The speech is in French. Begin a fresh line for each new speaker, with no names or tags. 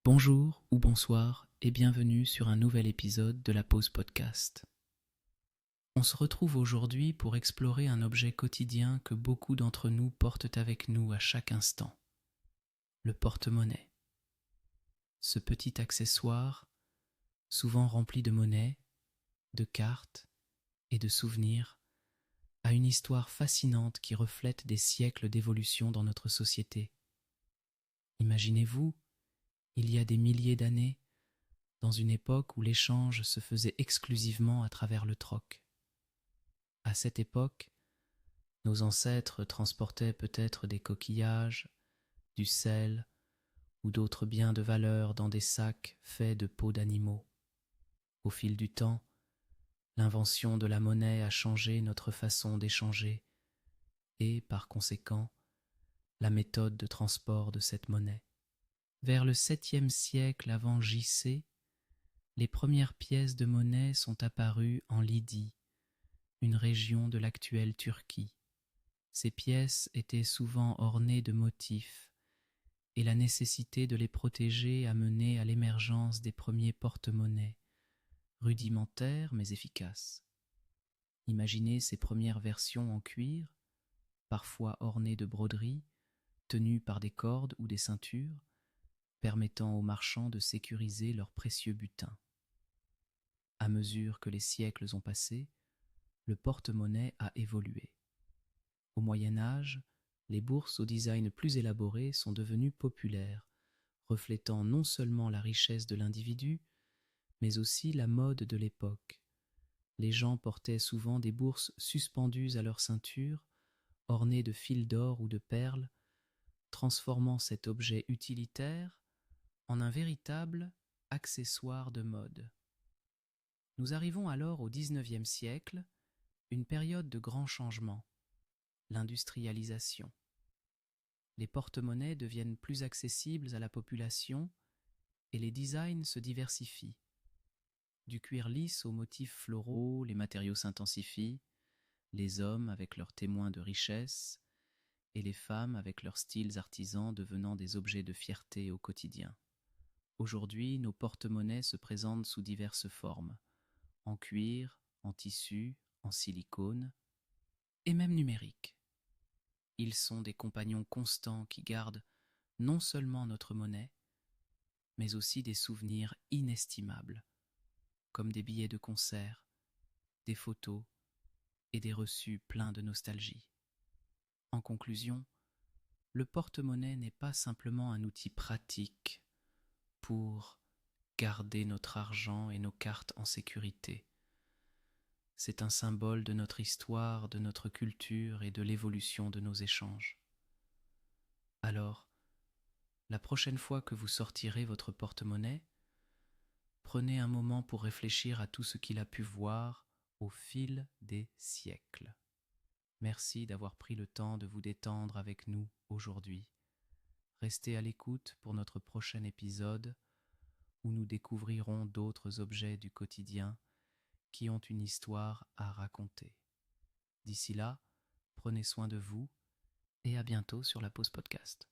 Bonjour ou bonsoir et bienvenue sur un nouvel épisode de la Pause Podcast. On se retrouve aujourd'hui pour explorer un objet quotidien que beaucoup d'entre nous portent avec nous à chaque instant, le porte-monnaie. Ce petit accessoire, souvent rempli de monnaie, de cartes et de souvenirs, a une histoire fascinante qui reflète des siècles d'évolution dans notre société. Imaginez-vous, il y a des milliers d'années, dans une époque où l'échange se faisait exclusivement à travers le troc. À cette époque, nos ancêtres transportaient peut-être des coquillages, du sel ou d'autres biens de valeur dans des sacs faits de peaux d'animaux. Au fil du temps, l'invention de la monnaie a changé notre façon d'échanger et, par conséquent, la méthode de transport de cette monnaie. Vers le 7e siècle avant J.C., les premières pièces de monnaie sont apparues en Lydie, une région de l'actuelle Turquie. Ces pièces étaient souvent ornées de motifs, et la nécessité de les protéger a mené à l'émergence des premiers porte-monnaies, rudimentaires mais efficaces. Imaginez ces premières versions en cuir, parfois ornées de broderies, tenues par des cordes ou des ceintures, permettant aux marchands de sécuriser leur précieux butin. À mesure que les siècles ont passé, le porte-monnaie a évolué. Au Moyen Âge, les bourses au design plus élaboré sont devenues populaires, reflétant non seulement la richesse de l'individu, mais aussi la mode de l'époque. Les gens portaient souvent des bourses suspendues à leur ceinture, ornées de fils d'or ou de perles, transformant cet objet utilitaire en un véritable accessoire de mode. Nous arrivons alors au XIXe siècle, une période de grands changements, l'industrialisation. Les porte-monnaies deviennent plus accessibles à la population et les designs se diversifient. Du cuir lisse aux motifs floraux, les matériaux s'intensifient, les hommes avec leurs témoins de richesse et les femmes avec leurs styles artisans devenant des objets de fierté au quotidien. Aujourd'hui, nos porte-monnaies se présentent sous diverses formes, en cuir, en tissu, en silicone et même numérique. Ils sont des compagnons constants qui gardent non seulement notre monnaie, mais aussi des souvenirs inestimables, comme des billets de concert, des photos et des reçus pleins de nostalgie. En conclusion, le porte-monnaie n'est pas simplement un outil pratique pour garder notre argent et nos cartes en sécurité. C'est un symbole de notre histoire, de notre culture et de l'évolution de nos échanges. Alors, la prochaine fois que vous sortirez votre porte-monnaie, prenez un moment pour réfléchir à tout ce qu'il a pu voir au fil des siècles. Merci d'avoir pris le temps de vous détendre avec nous aujourd'hui. Restez à l'écoute pour notre prochain épisode où nous découvrirons d'autres objets du quotidien qui ont une histoire à raconter. D'ici là, prenez soin de vous et à bientôt sur la Pause Podcast.